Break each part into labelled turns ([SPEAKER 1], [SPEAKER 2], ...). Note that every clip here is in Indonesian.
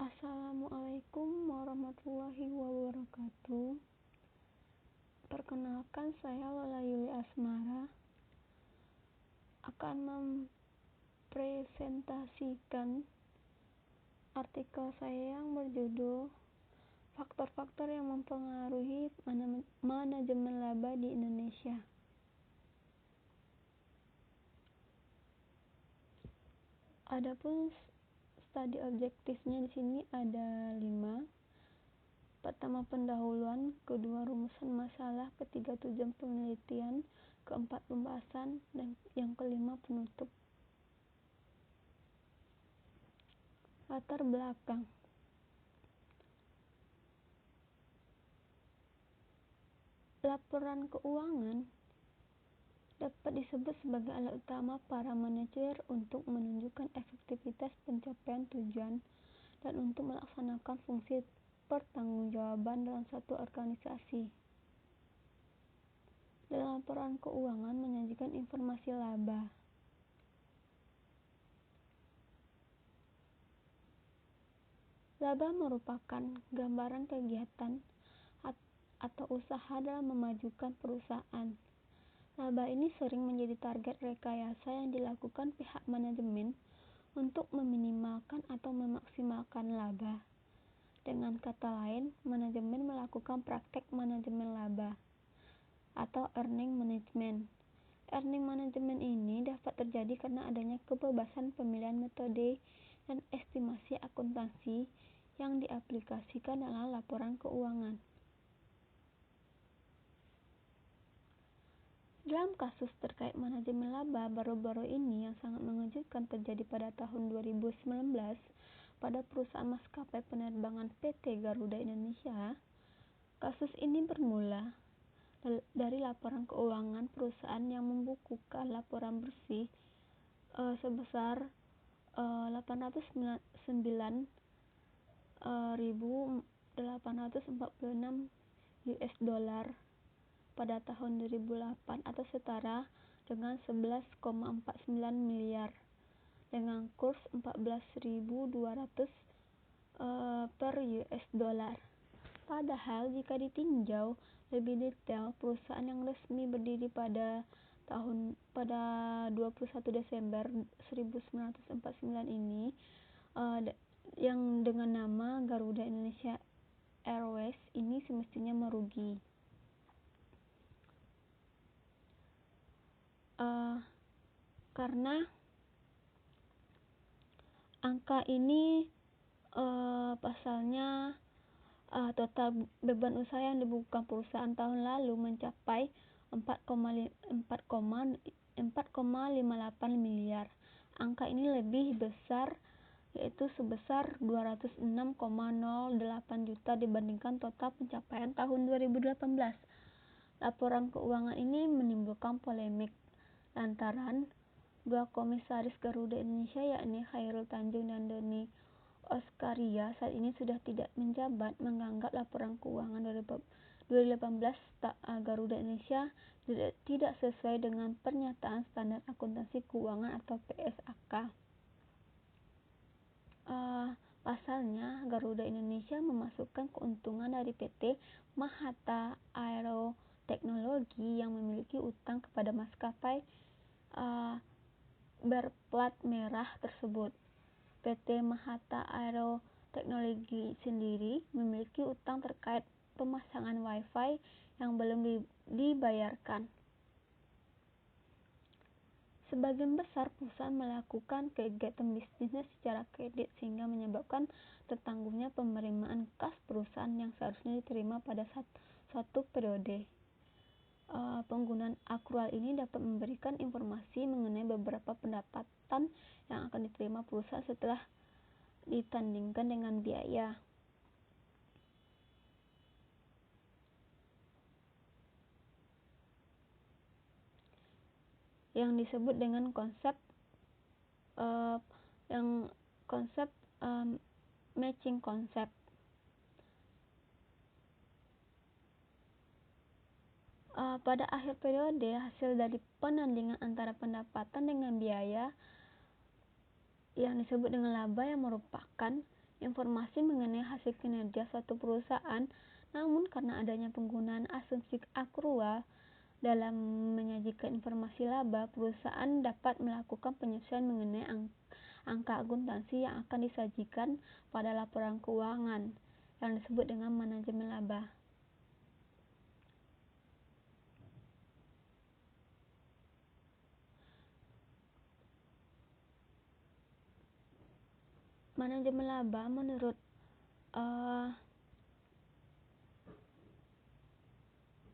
[SPEAKER 1] Assalamualaikum warahmatullahi wabarakatuh. Perkenalkan, saya Lola Yuli Asmara akan mempresentasikan artikel saya yang berjudul Faktor-faktor yang mempengaruhi manajemen laba di Indonesia. Adapun studi objektifnya di sini ada 5. Pertama, pendahuluan, kedua, rumusan masalah, ketiga, tujuan penelitian, keempat, pembahasan, dan yang kelima, penutup. Latar belakang. Laporan keuangan dapat disebut sebagai alat utama para manajer untuk menunjukkan efektivitas pencapaian tujuan dan untuk melaksanakan fungsi pertanggungjawaban dalam satu organisasi. Dalam laporan keuangan menyajikan informasi laba. Laba merupakan gambaran kegiatan atau usaha dalam memajukan perusahaan. Laba ini sering menjadi target rekayasa yang dilakukan pihak manajemen untuk meminimalkan atau memaksimalkan laba. Dengan kata lain, manajemen melakukan praktek manajemen laba atau earning management. Earning management ini dapat terjadi karena adanya kebebasan pemilihan metode dan estimasi akuntansi yang diaplikasikan dalam laporan keuangan. Dalam kasus terkait manajemen laba baru-baru ini yang sangat mengejutkan terjadi pada tahun 2019 pada perusahaan maskapai penerbangan PT Garuda Indonesia. Kasus ini bermula dari laporan keuangan perusahaan yang membukukan laporan bersih sebesar 809.846 US dollar pada tahun 2008 atau setara dengan 11,49 miliar dengan kurs 14.200 per US dollar. Padahal jika ditinjau lebih detail, perusahaan yang resmi berdiri pada 21 Desember 1949 ini yang dengan nama Garuda Indonesia Airways ini semestinya merugi. Karena angka ini pasalnya total beban usaha yang dibukukan perusahaan tahun lalu mencapai 4,58 miliar. Angka ini lebih besar, yaitu sebesar 206,08 juta dibandingkan total pencapaian tahun 2018. Laporan keuangan ini menimbulkan polemik lantaran dua komisaris Garuda Indonesia yakni Khairul Tanjung dan Doni Oskaria saat ini sudah tidak menjabat, menganggap laporan keuangan 2018 Garuda Indonesia tidak sesuai dengan pernyataan standar akuntansi keuangan atau PSAK. Pasalnya, Garuda Indonesia memasukkan keuntungan dari PT Mahata Aero Teknologi yang memiliki utang kepada maskapai berplat merah tersebut. PT Mahata Aero Teknologi sendiri memiliki utang terkait pemasangan Wi-Fi yang belum dibayarkan. Sebagian besar perusahaan melakukan kegiatan bisnisnya secara kredit sehingga menyebabkan tertangguhnya penerimaan kas perusahaan yang seharusnya diterima pada suatu periode. Penggunaan akrual ini dapat memberikan informasi mengenai beberapa pendapatan yang akan diterima perusahaan setelah ditandingkan dengan biaya. Yang disebut dengan konsep matching konsep. Pada akhir periode, hasil dari penandingan antara pendapatan dengan biaya yang disebut dengan laba yang merupakan informasi mengenai hasil kinerja suatu perusahaan, namun karena adanya penggunaan asumsi akrual dalam menyajikan informasi laba, perusahaan dapat melakukan penyesuaian mengenai angka akuntansi yang akan disajikan pada laporan keuangan, yang disebut dengan manajemen laba. Manajemen laba menurut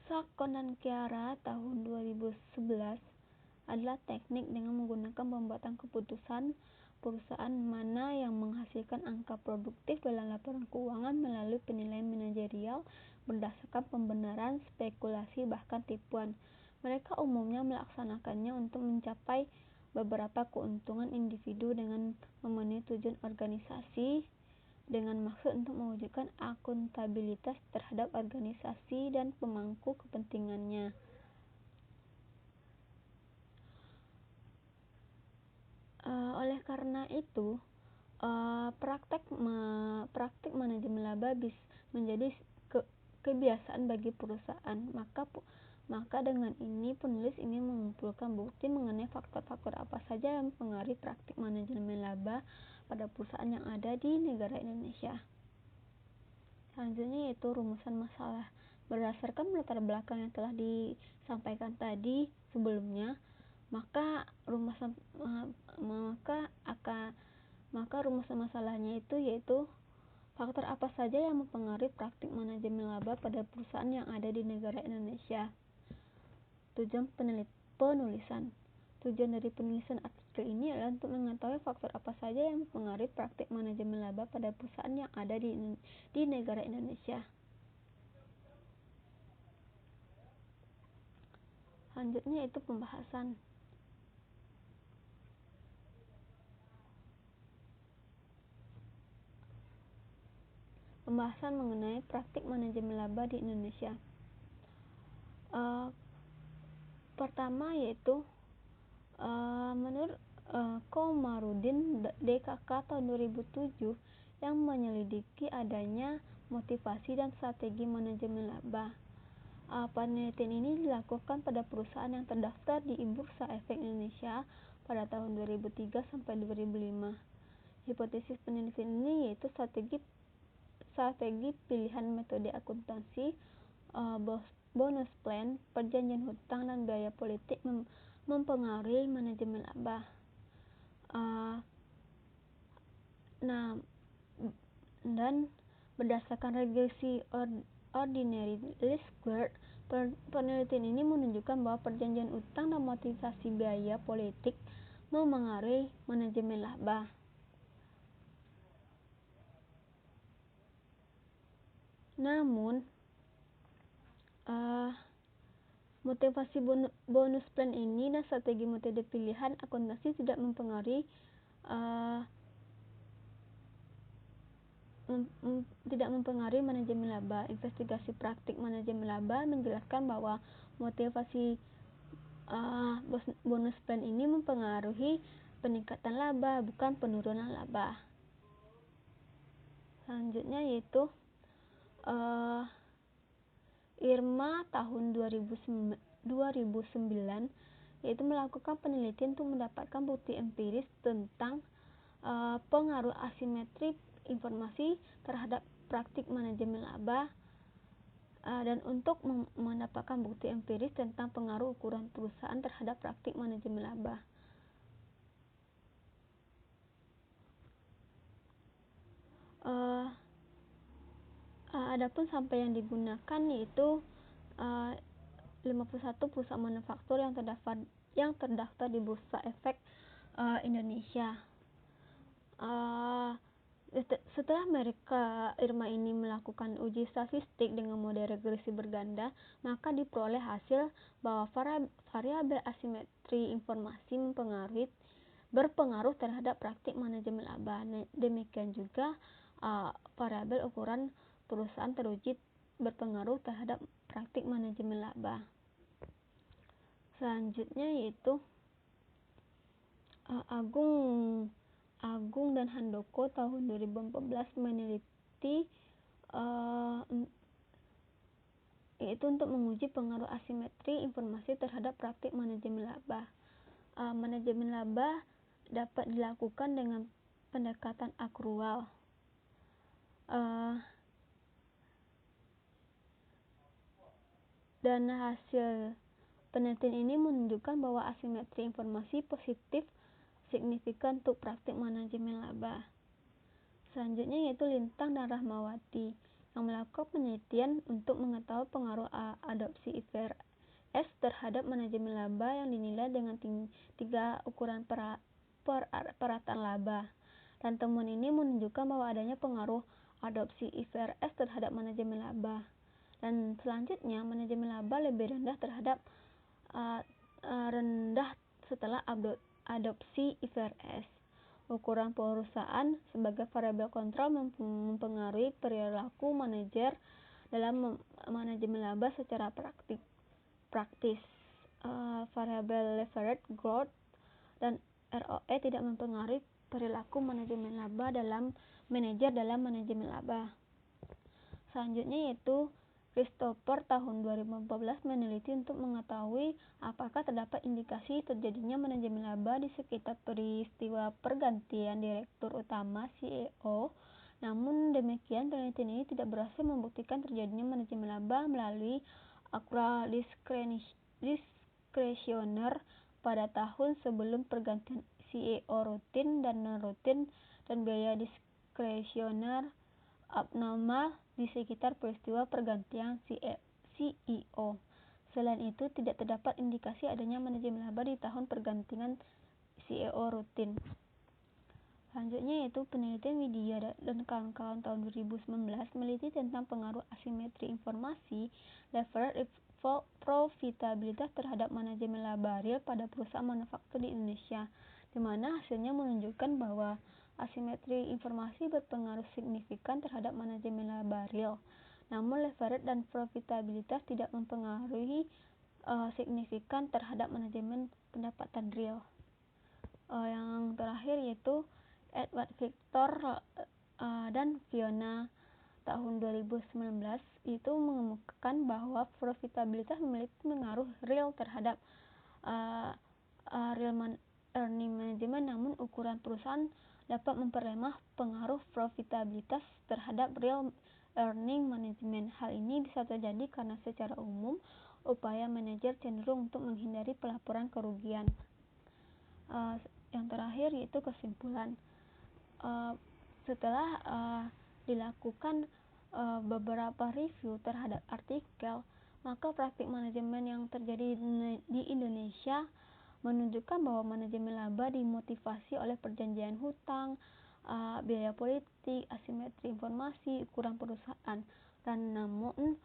[SPEAKER 1] Sakon dan Chiara tahun 2011 adalah teknik dengan menggunakan pembuatan keputusan perusahaan mana yang menghasilkan angka produktif dalam laporan keuangan melalui penilaian manajerial berdasarkan pembenaran, spekulasi, bahkan tipuan. Mereka umumnya melaksanakannya untuk mencapai beberapa keuntungan individu dengan memenuhi tujuan organisasi, dengan maksud untuk mewujudkan akuntabilitas terhadap organisasi dan pemangku kepentingannya. Oleh karena itu, praktik manajemen laba menjadi kebiasaan bagi perusahaan. Maka dengan ini penulis ingin mengumpulkan bukti mengenai faktor-faktor apa saja yang mempengaruhi praktik manajemen laba pada perusahaan yang ada di negara Indonesia. Selanjutnya yaitu rumusan masalah. Berdasarkan latar belakang yang telah disampaikan tadi sebelumnya, maka rumusan masalahnya itu yaitu faktor apa saja yang mempengaruhi praktik manajemen laba pada perusahaan yang ada di negara Indonesia. Tujuan penulisan. Tujuan dari penulisan artikel ini adalah untuk mengetahui faktor apa saja yang mempengaruhi praktik manajemen laba pada perusahaan yang ada di negara Indonesia. Selanjutnya itu pembahasan. Pembahasan mengenai praktik manajemen laba di Indonesia. Pertama yaitu menurut Komarudin DKK tahun 2007 yang menyelidiki adanya motivasi dan strategi manajemen laba. Penelitian ini dilakukan pada perusahaan yang terdaftar di Bursa Efek Indonesia pada tahun 2003 sampai 2005. Hipotesis penelitian ini yaitu strategi pilihan metode akuntansi, bonus plan, perjanjian hutang, dan biaya politik mempengaruhi manajemen laba. Dan berdasarkan regresi ordinary least squared, penelitian ini menunjukkan bahwa perjanjian utang dan motivasi biaya politik memengaruhi manajemen laba. Namun, motivasi bonus plan ini dan strategi metode pilihan akuntansi tidak mempengaruhi manajemen laba. Investigasi praktik manajemen laba menjelaskan bahwa motivasi bonus plan ini mempengaruhi peningkatan laba, bukan penurunan laba. Selanjutnya yaitu Irma tahun 2009 yaitu melakukan penelitian untuk mendapatkan bukti empiris tentang pengaruh asimetri informasi terhadap praktik manajemen laba, dan untuk mendapatkan bukti empiris tentang pengaruh ukuran perusahaan terhadap praktik manajemen laba. Adapun sampel yang digunakan yaitu 51 perusahaan manufaktur yang terdaftar di Bursa Efek Indonesia. Setelah Irma ini melakukan uji statistik dengan model regresi berganda, maka diperoleh hasil bahwa variabel asimetri informasi berpengaruh terhadap praktik manajemen laba. Demikian juga variabel ukuran perusahaan teruji berpengaruh terhadap praktik manajemen laba. Selanjutnya yaitu Agung dan Handoko tahun 2014 meneliti yaitu untuk menguji pengaruh asimetri informasi terhadap praktik manajemen laba. Manajemen laba dapat dilakukan dengan pendekatan akrual. Dan hasil penelitian ini menunjukkan bahwa asimetri informasi positif signifikan untuk praktik manajemen laba. Selanjutnya yaitu Lintang dan Rahmawati yang melakukan penelitian untuk mengetahui pengaruh adopsi IFRS terhadap manajemen laba yang dinilai dengan 3 ukuran perataan laba. Dan temuan ini menunjukkan bahwa adanya pengaruh adopsi IFRS terhadap manajemen laba. Dan selanjutnya manajemen laba lebih rendah setelah adopsi IFRS. Ukuran perusahaan sebagai variabel kontrol mempengaruhi perilaku manajer dalam manajemen laba secara praktis. Variabel leverage growth dan ROE tidak mempengaruhi perilaku manajemen laba dalam manajer dalam manajemen laba. Selanjutnya yaitu Christopher tahun 2014 meneliti untuk mengetahui apakah terdapat indikasi terjadinya manajemen laba di sekitar peristiwa pergantian direktur utama CEO. Namun demikian, penelitian ini tidak berhasil membuktikan terjadinya manajemen laba melalui akrual diskresioner pada tahun sebelum pergantian CEO rutin dan non-rutin dan biaya diskresioner abnormal di sekitar peristiwa pergantian CEO. Selain itu, tidak terdapat indikasi adanya manajemen laba di tahun pergantian CEO rutin. Selanjutnya yaitu penelitian Widya dan kawan-kawan tahun 2019 meneliti tentang pengaruh asimetri informasi, leverage profitabilitas terhadap manajemen laba real pada perusahaan manufaktur di Indonesia, di mana hasilnya menunjukkan bahwa asimetri informasi berpengaruh signifikan terhadap manajemen laba real. Namun leverage dan profitabilitas tidak mempengaruhi signifikan terhadap manajemen pendapatan real. Yang terakhir yaitu Edward Victor dan Fiona tahun 2019 itu mengemukakan bahwa profitabilitas memiliki pengaruh real terhadap real earning management, namun ukuran perusahaan dapat memperlemah pengaruh profitabilitas terhadap real earning management. Hal ini bisa terjadi karena secara umum upaya manajer cenderung untuk menghindari pelaporan kerugian. Yang terakhir yaitu kesimpulan. Setelah dilakukan beberapa review terhadap artikel, maka praktik manajemen yang terjadi di Indonesia menunjukkan bahwa manajemen laba dimotivasi oleh perjanjian hutang, biaya politik, asimetri informasi, ukuran perusahaan, dan namun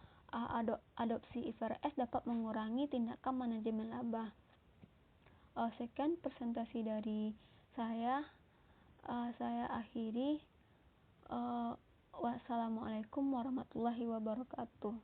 [SPEAKER 1] adopsi IFRS dapat mengurangi tindakan manajemen laba. Sekian presentasi dari saya akhiri. Wassalamualaikum warahmatullahi wabarakatuh.